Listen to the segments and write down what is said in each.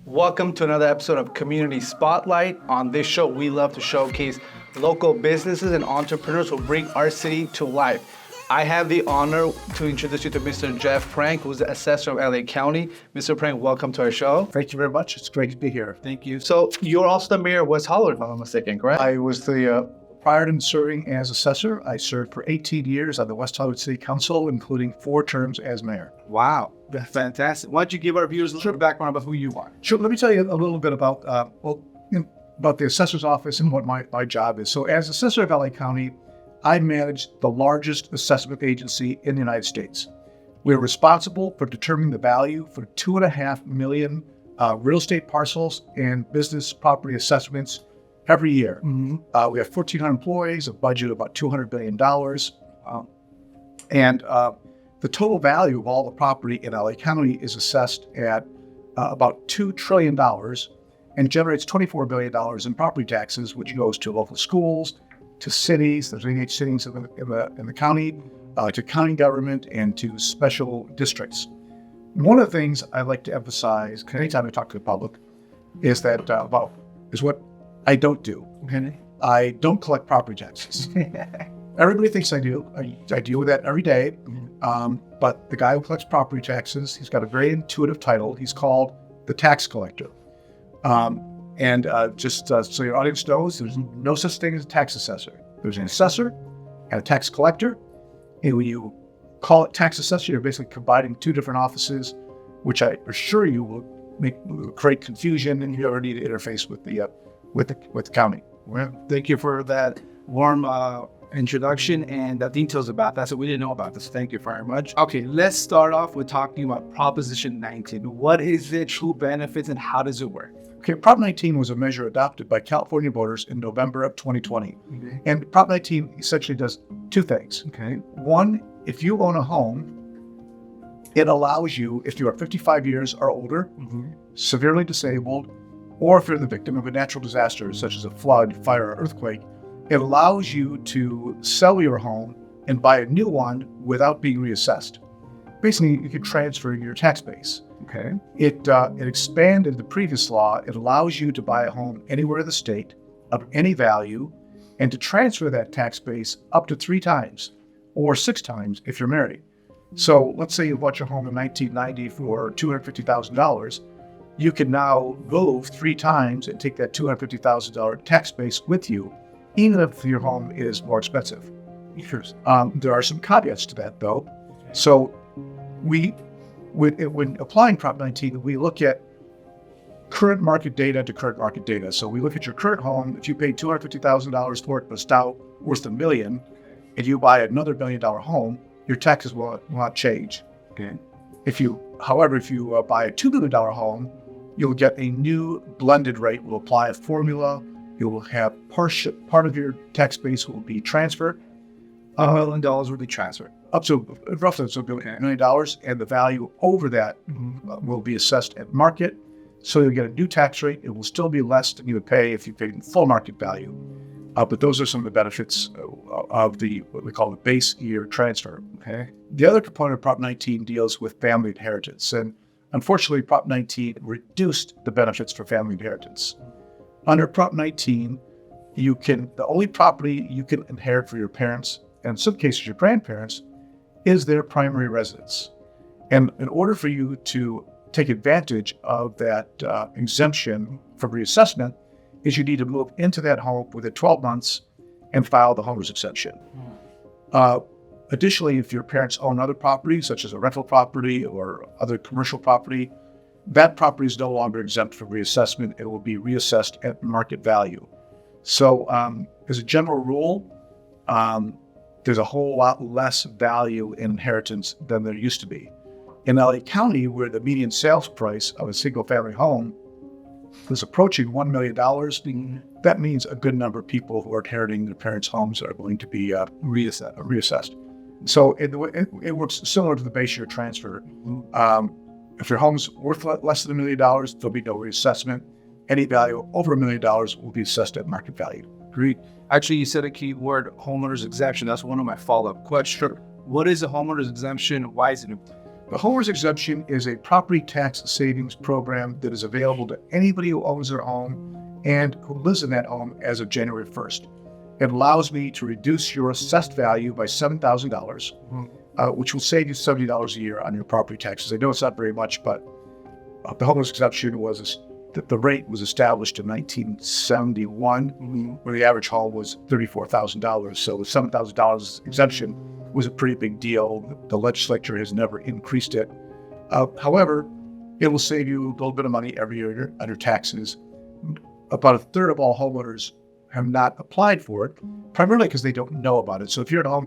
Welcome to another episode of Community Spotlight. On this show, we love to showcase local businesses and entrepreneurs who bring our city to life. I have the honor to introduce you to Mr. Jeff Prang, who's the assessor of LA County. Mr. Prang, welcome to our show. Thank you very much. It's great to be here. Thank you. So you're also the mayor of West Hollywood, if I'm not mistaken, correct? I was prior to serving as assessor, I served for 18 years on the West Hollywood City Council, including 4 terms as mayor. Wow, that's fantastic. Why don't you give our viewers a little background about who you are? Sure. Let me tell you a little bit about the assessor's office and what my job is. So as assessor of LA County, I manage the largest assessment agency in the United States. We're responsible for determining the value for 2.5 million real estate parcels and business property assessments every year. We have 1,400 employees, a budget of about $200 billion. And the total value of all the property in LA County is assessed at about $2 trillion and generates $24 billion in property taxes, which goes to local schools, to cities, there's 88 cities in the county, to county government, and to special districts. One of the things I like to emphasize anytime I talk to the public is that is what I don't do. Okay. I don't collect property taxes. Everybody thinks I do. I deal with that every day. But the guy who collects property taxes, he's got a very intuitive title. He's called the tax collector. Just so your audience knows, there's no such thing as a tax assessor. There's an assessor and a tax collector. And when you call it tax assessor, you're basically combining 2 different offices, which I assure you will create confusion, and you already need to interface with the county. Well, thank you for that warm introduction and the details about that. So we didn't know about this. Thank you very much. Okay, let's start off with talking about Proposition 19. What is it, true benefits, and how does it work? Okay, Prop 19 was a measure adopted by California voters in November of 2020. Okay. And Prop 19 essentially does 2 things. Okay. One, if you own a home, it allows you, if you are 55 years or older, severely disabled, or if you're the victim of a natural disaster such as a flood, fire, or earthquake, it allows you to sell your home and buy a new one without being reassessed. Basically, you can transfer your tax base. Okay. It expanded the previous law. It allows you to buy a home anywhere in the state of any value and to transfer that tax base up to 3 times or 6 times if you're married. So let's say you bought your home in 1990 for $250,000. You can now move 3 times and take that $250,000 tax base with you, even if your home is more expensive. There are some caveats to that, though. So when applying Prop 19, we look at current market data to current market data. So we look at your current home. If you paid $250,000 for it, but it's now worth $1 million, and you buy another $1 million home, your taxes will not change. Okay. If you buy a $2 million home, you'll get a new blended rate. We'll apply a formula. You will have part of your tax base will be transferred. $1 million will be transferred. Up to roughly $1 million, and the value over that will be assessed at market. So you'll get a new tax rate. It will still be less than you would pay if you paid full market value. But those are some of the benefits of what we call the base year transfer. Okay. The other component of Prop 19 deals with family inheritance. And unfortunately, Prop 19 reduced the benefits for family inheritance. Under Prop 19, the only property you can inherit for your parents, and in some cases your grandparents, is their primary residence. And in order for you to take advantage of that exemption from reassessment, is you need to move into that home within 12 months and file the homeowner's exemption. Additionally, if your parents own other property, such as a rental property or other commercial property, that property is no longer exempt from reassessment. It will be reassessed at market value. So as a general rule, there's a whole lot less value in inheritance than there used to be. In LA County, where the median sales price of a single-family home is approaching $1 million, that means a good number of people who are inheriting their parents' homes are going to be reassessed. So it works similar to the base year transfer. If your home's worth less than $1 million, there'll be no reassessment. Any value over $1 million will be assessed at market value. Great. Actually, you said a key word, homeowner's exemption. That's one of my follow-up questions. What is a homeowner's exemption? Why is it important? The homeowner's exemption is a property tax savings program that is available to anybody who owns their home and who lives in that home as of January 1st. It allows me to reduce your assessed value by $7,000, which will save you $70 a year on your property taxes. I know it's not very much, but the homeowner's exemption the rate was established in 1971, where the average home was $34,000. So the $7,000 exemption was a pretty big deal. The legislature has never increased it. However, it will save you a little bit of money every year on your taxes. About a third of all homeowners have not applied for it, primarily because they don't know about it. So if you're at home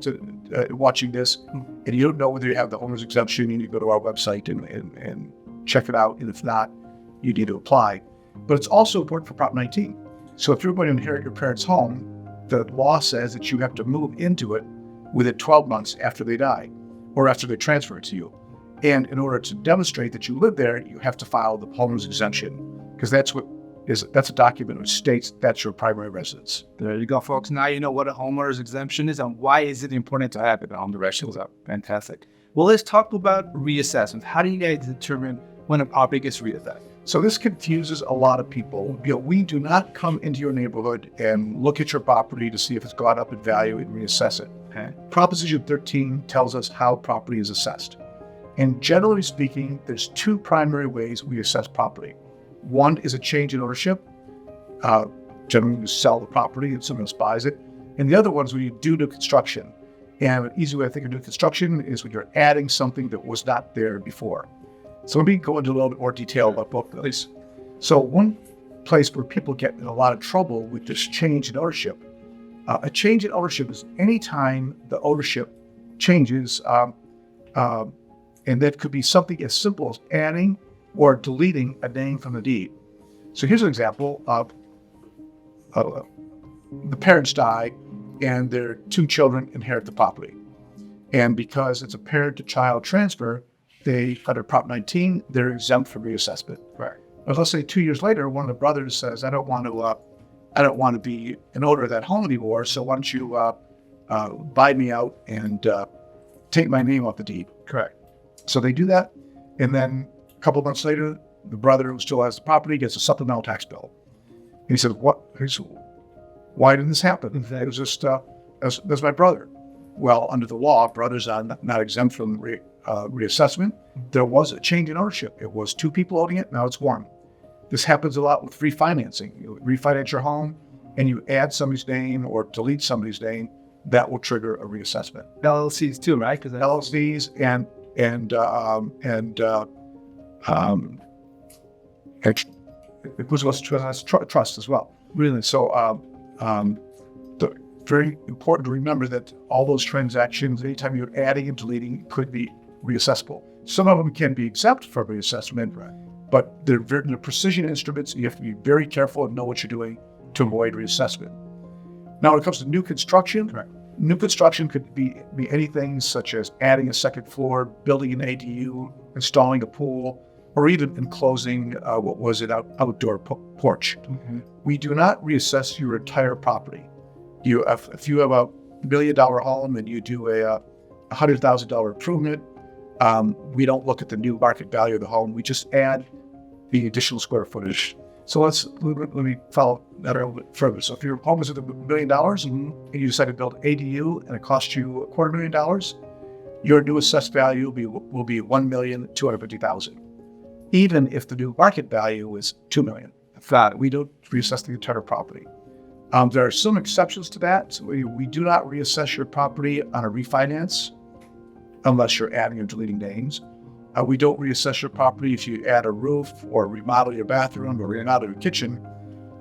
watching this and you don't know whether you have the homeowner's exemption, you need to go to our website and check it out. And if not, you need to apply. But it's also important for Prop 19. So if you're going to inherit your parents' home, the law says that you have to move into it within 12 months after they die or after they transfer it to you. And in order to demonstrate that you live there, you have to file the homeowner's exemption, because that's a document which states that's your primary residence. There you go, folks. Now you know what a homeowner's exemption is and why is it important to have it on the rest. Fantastic. Well, let's talk about reassessment. How do you guys determine when a property gets reassessed? So this confuses a lot of people. We do not come into your neighborhood and look at your property to see if it's gone up in value and reassess it. Okay. Proposition 13 tells us how property is assessed. And generally speaking, there's two primary ways we assess property. One is a change in ownership. Generally, you sell the property and someone else buys it. And the other one is when you do new construction. And an easy way to think of new construction is when you're adding something that was not there before. So let me go into a little bit more detail about both of these. So one place where people get in a lot of trouble with this change in ownership, a change in ownership is any time the ownership changes, and that could be something as simple as adding or deleting a name from the deed. So here's an example of the parents die and their two children inherit the property. And because it's a parent-to-child transfer, under Prop 19, they're exempt from reassessment. Right. But let's say 2 years later, one of the brothers says, I don't want to be an owner of that home anymore, so why don't you buy me out and take my name off the deed? Correct. So they do that, and then a couple of months later, the brother who still has the property gets a supplemental tax bill. And he said, "What? Why did this happen?" It was just, that's my brother. Well, under the law, brothers are not exempt from reassessment. There was a change in ownership. It was two people owning it, now it's one. This happens a lot with refinancing. You refinance your home and you add somebody's name or delete somebody's name, that will trigger a reassessment. LLCs too, right? Because LLCs and it goes to trust as well. really. So very important to remember that all those transactions, anytime you're adding and deleting, could be reassessable. Some of them can be exempt from reassessment, but they're precision instruments. You have to be very careful and know what you're doing to avoid reassessment. Now, when it comes to new construction, new construction could be anything such as adding a second floor, building an ADU, installing a pool, or even enclosing outdoor porch. Mm-hmm. We do not reassess your entire property. If you have a $1 million home and you do a $100,000 improvement, we don't look at the new market value of the home. We just add the additional square footage. So let me follow that a little bit further. So if your home is at $1 million and you decide to build an ADU and it costs you $250,000, your new assessed value will be $1,250,000, even if the new market value is $2 million. We don't reassess the entire property. There are some exceptions to that. So we do not reassess your property on a refinance unless you're adding or deleting names. We don't reassess your property if you add a roof or remodel your bathroom or remodel your kitchen.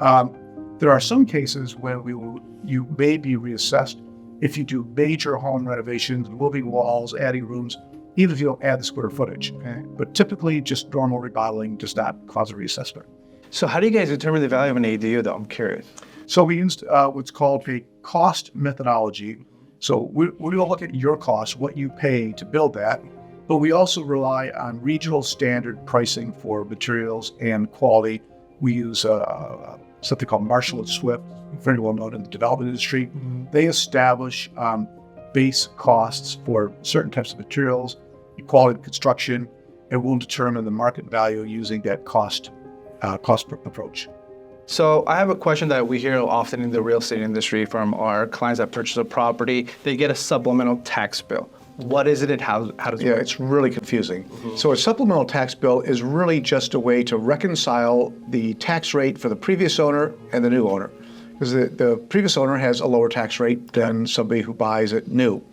There are some cases when you may be reassessed if you do major home renovations, moving walls, adding rooms, even if you don't add the square footage. Okay? But typically, just normal remodeling does not cause a reassessment. So how do you guys determine the value of an ADU, though? I'm curious. So we used what's called a cost methodology. So we will look at your cost, what you pay to build that, but we also rely on regional standard pricing for materials and quality. We use something called Marshall & Swift, very well known in the development industry. Mm-hmm. They establish base costs for certain types of materials quality of construction, and we'll determine the market value using that cost approach. So I have a question that we hear often in the real estate industry from our clients that purchase a property. They get a supplemental tax bill. What is it and how does it work? It's really confusing. So a supplemental tax bill is really just a way to reconcile the tax rate for the previous owner and the new owner. Because the previous owner has a lower tax rate than somebody who buys it new.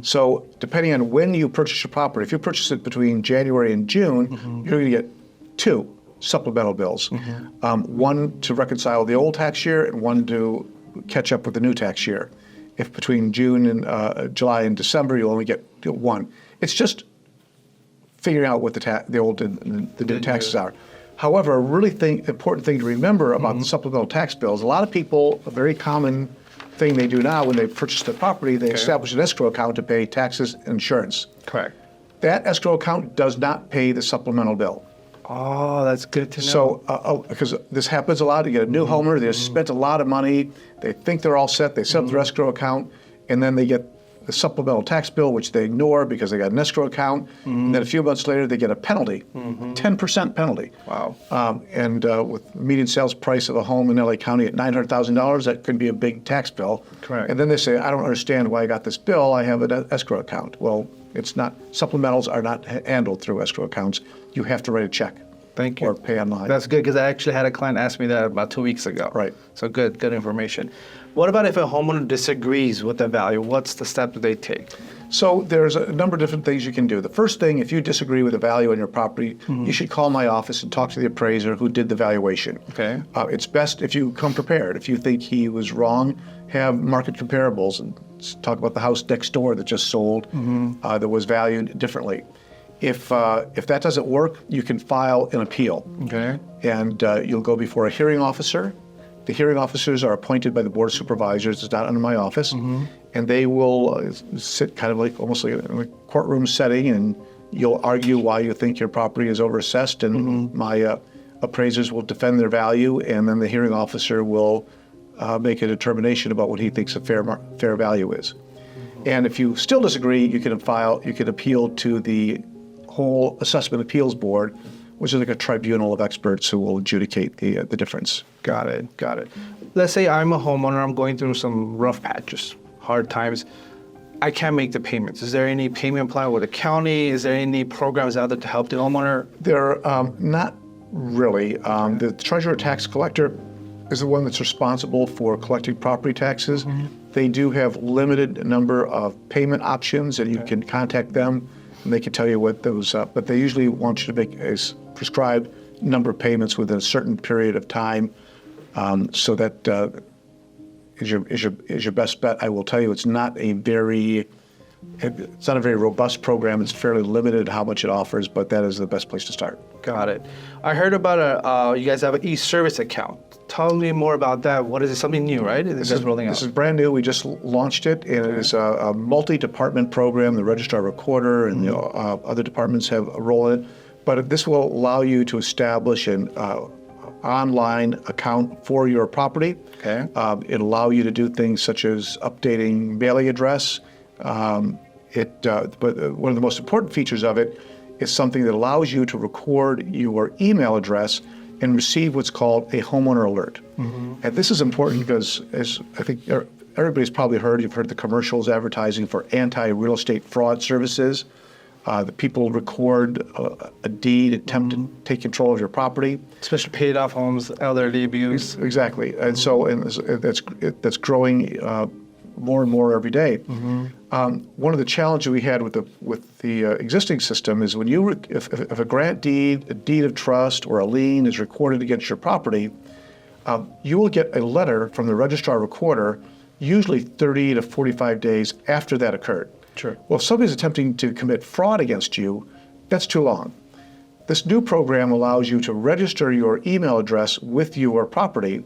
So depending on when you purchase your property, if you purchase it between January and June, you're going to get two supplemental bills. One to reconcile the old tax year and one to catch up with the new tax year. If between June and July and December, you'll only get one. It's just figuring out what the old and the new taxes are. However, a really important thing to remember about the supplemental tax bills, a lot of people, a very common thing they do now when they purchase the property, they establish an escrow account to pay taxes and insurance. Correct. That escrow account does not pay the supplemental bill. Oh, that's good to know. So, because this happens a lot, you get a new homeowner, they've spent a lot of money, they think they're all set, they set up their escrow account, and then they get the supplemental tax bill, which they ignore because they got an escrow account, and then a few months later they get a penalty, 10% penalty. Wow. And with median sales price of a home in LA County at $900,000, that could be a big tax bill. Correct. And then they say, I don't understand why I got this bill, I have an escrow account. Well, it's not, supplementals are not handled through escrow accounts. You have to write a check. Thank you. Or pay online. That's good because I actually had a client ask me that about 2 weeks ago. Right. So good information. What about if a homeowner disagrees with the value? What's the step that they take? So there's a number of different things you can do. The first thing, if you disagree with the value on your property, you should call my office and talk to the appraiser who did the valuation. Okay. It's best if you come prepared. If you think he was wrong, have market comparables and talk about the house next door that just sold that was valued differently. If that doesn't work, you can file an appeal. Okay. And you'll go before a hearing officer. The hearing officers are appointed by the Board of Supervisors. It's not under my office. And they will sit kind of like almost like in a courtroom setting, and you'll argue why you think your property is overassessed, and my appraisers will defend their value, and then the hearing officer will make a determination about what he thinks a fair value is. And if you still disagree, you can appeal to the whole Assessment Appeals Board, which is like a tribunal of experts who will adjudicate the difference. Got it. Let's say I'm a homeowner, I'm going through some rough patches, hard times. I can't make the payments. Is there any payment plan with the county? Is there any programs out there to help the homeowner? There are not really. The treasurer tax collector is the one that's responsible for collecting property taxes. They do have limited number of payment options, and you can contact them, and they can tell you what those, but they usually want you to make a prescribed number of payments within a certain period of time, so that is your best bet. I will tell you, it's not a very robust program. It's fairly limited how much it offers, but that is the best place to start. Got it. I heard about you guys have an eService account. Tell me more about that. What is it? Something new, right? This is brand new. We just launched it, and it is a multi-department program. The registrar recorder and the other departments have a role in it. But this will allow you to establish an online account for your property. Okay. It'll allow you to do things such as updating mailing address. But one of the most important features of it is something that allows you to record your email address and receive what's called a homeowner alert. And this is important because, as I think everybody's probably heard, you've heard the commercials advertising for anti-real estate fraud services. The people record a deed, attempt to take control of your property. Especially paid off homes, elderly abuse. Exactly. And so that's growing more and more every day. One of the challenges we had with the existing system is when if a grant deed, a deed of trust, or a lien is recorded against your property, you will get a letter from the registrar recorder, usually 30 to 45 days after that occurred. Sure. Well, if somebody's attempting to commit fraud against you, that's too long. This new program allows you to register your email address with your property,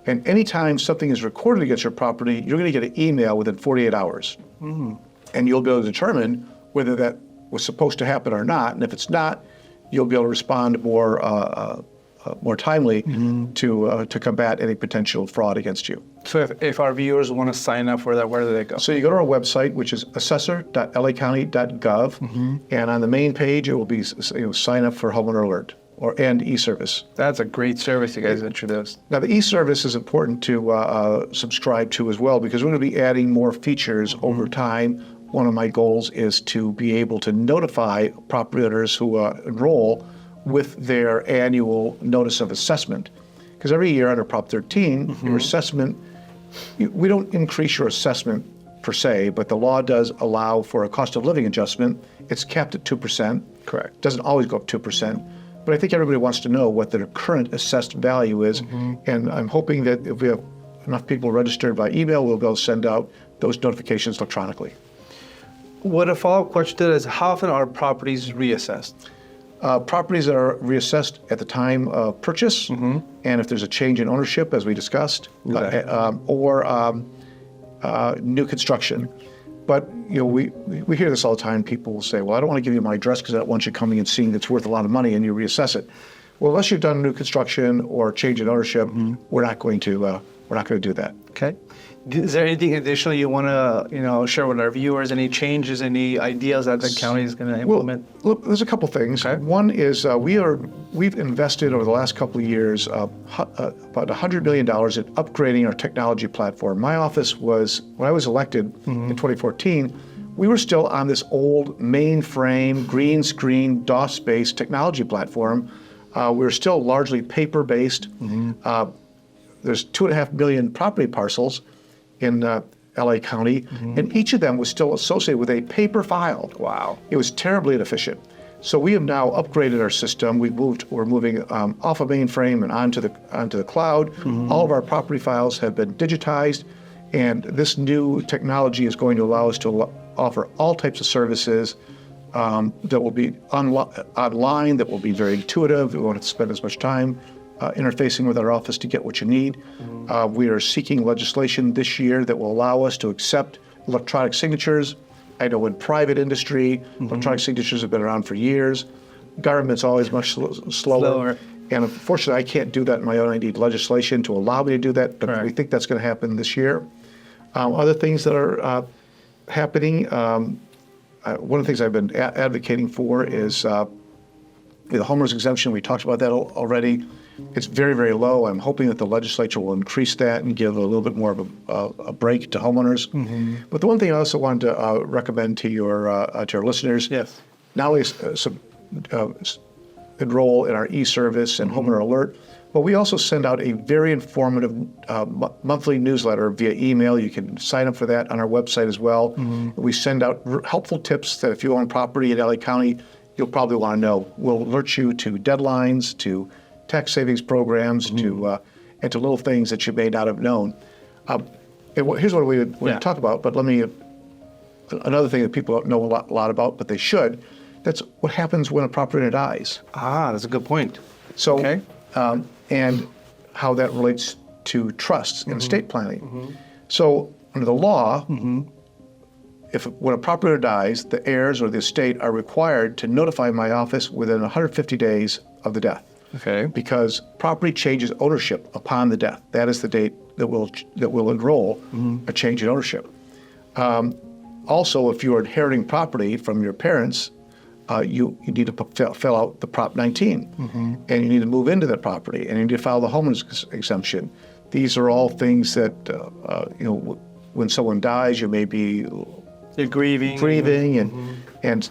and anytime something is recorded against your property, you're going to get an email within 48 hours. And you'll be able to determine whether that was supposed to happen or not. And if it's not, you'll be able to respond more more timely to combat any potential fraud against you. So if our viewers want to sign up for that, where do they go? So you go to our website, which is assessor.lacounty.gov, and on the main page it will be sign up for Homeowner Alert and eService. That's a great service you guys introduced. Now the eService is important to subscribe to as well, because we're going to be adding more features over time. One of my goals is to be able to notify property owners who enroll with their annual notice of assessment. Because every year under Prop 13, your assessment, we don't increase your assessment per se, but the law does allow for a cost of living adjustment. It's capped at 2%. Correct. It doesn't always go up 2%. But I think everybody wants to know what their current assessed value is. And I'm hoping that if we have enough people registered by email, we'll be able to send out those notifications electronically. What a follow-up question to that is, how often are properties reassessed? Properties that are reassessed at the time of purchase, and if there's a change in ownership, as we discussed, or new construction. But we hear this all the time. People will say, "Well, I don't want to give you my address because I don't want you coming and seeing it's worth a lot of money and you reassess it." Well, unless you've done new construction or change in ownership, we're not going to do that. Okay. Is there anything additional you want to share with our viewers? Any changes, any ideas that the county is going to implement? Well, look, there's a couple things. Okay. One is we've invested over the last couple of years about $100 million in upgrading our technology platform. My office was, when I was elected in 2014, we were still on this old mainframe, green screen, DOS-based technology platform. We were still largely paper-based. There's 2.5 million property parcels in LA County, and each of them was still associated with a paper file. Wow. It was terribly inefficient. So we have now upgraded our system. We're moving off a mainframe and onto the cloud. All of our property files have been digitized, and this new technology is going to allow us to offer all types of services that will be online, that will be very intuitive. We won't have to spend as much time interfacing with our office to get what you need. We are seeking legislation this year that will allow us to accept electronic signatures. I know in private industry, electronic signatures have been around for years. Government's always much slower. And unfortunately, I can't do that on my own. I need legislation to allow me to do that, but we think that's going to happen this year. Other things that are happening, one of the things I've been advocating for is the homeowners exemption. We talked about that already. It's very, very low. I'm hoping that the legislature will increase that and give a little bit more of a break to homeowners. But the one thing I also wanted to recommend to your listeners, not only enroll in our eService and Homeowner Alert, but we also send out a very informative monthly newsletter via email. You can sign up for that on our website as well. We send out helpful tips that if you own property in LA County, you'll probably want to know. We'll alert you to deadlines, to tax savings programs, and to little things that you may not have known. Here's what we would talk about, but another thing that people don't know a lot about, but they should, that's what happens when a property owner dies. That's a good point. So, and how that relates to trusts and estate planning. So under the law, when a property owner dies, the heirs or the estate are required to notify my office within 150 days of the death. Okay. Because property changes ownership upon the death. That is the date that will enroll a change in ownership. Also, if you're inheriting property from your parents, you need to fill out the Prop 19, and you need to move into that property, and you need to file the homeowners exemption. These are all things that when someone dies, you may be grieving, and it's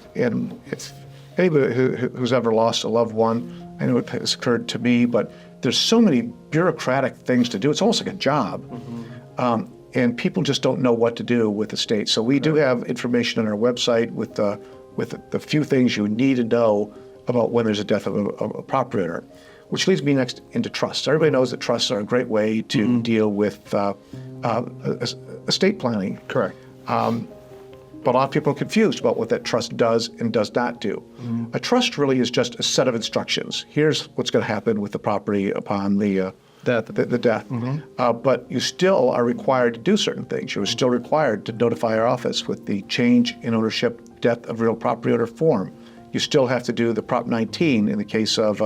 anybody who's ever lost a loved one. I know it has occurred to me, but there's so many bureaucratic things to do. It's almost like a job. And people just don't know what to do with the state. So we do have information on our website with the few things you need to know about when there's a death of a property owner, which leads me next into trusts. Everybody knows that trusts are a great way to deal with estate planning. Correct. But a lot of people are confused about what that trust does and does not do. A trust really is just a set of instructions. Here's what's going to happen with the property upon the death. But you still are required to do certain things. You're still required to notify our office with the change in ownership, death of real property owner form. You still have to do the Prop 19 in the case of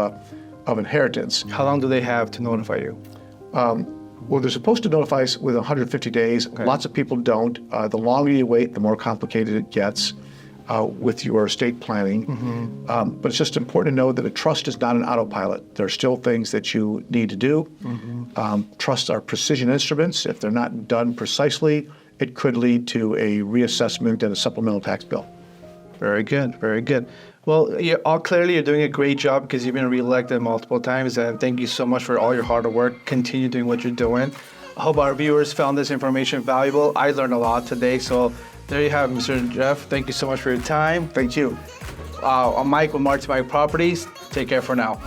of inheritance. How long do they have to notify you? Well, they're supposed to notify us within 150 days. Okay. Lots of people don't. The longer you wait, the more complicated it gets with your estate planning. But it's just important to know that a trust is not an autopilot. There are still things that you need to do. Trusts are precision instruments. If they're not done precisely, it could lead to a reassessment and a supplemental tax bill. Very good, very good. Well, clearly you're doing a great job because you've been reelected multiple times, and thank you so much for all your hard work. Continue doing what you're doing. I hope our viewers found this information valuable. I learned a lot today, so there you have it, Mr. Jeff. Thank you so much for your time. Thank you. I'm Mike with Marty Mike Properties. Take care for now.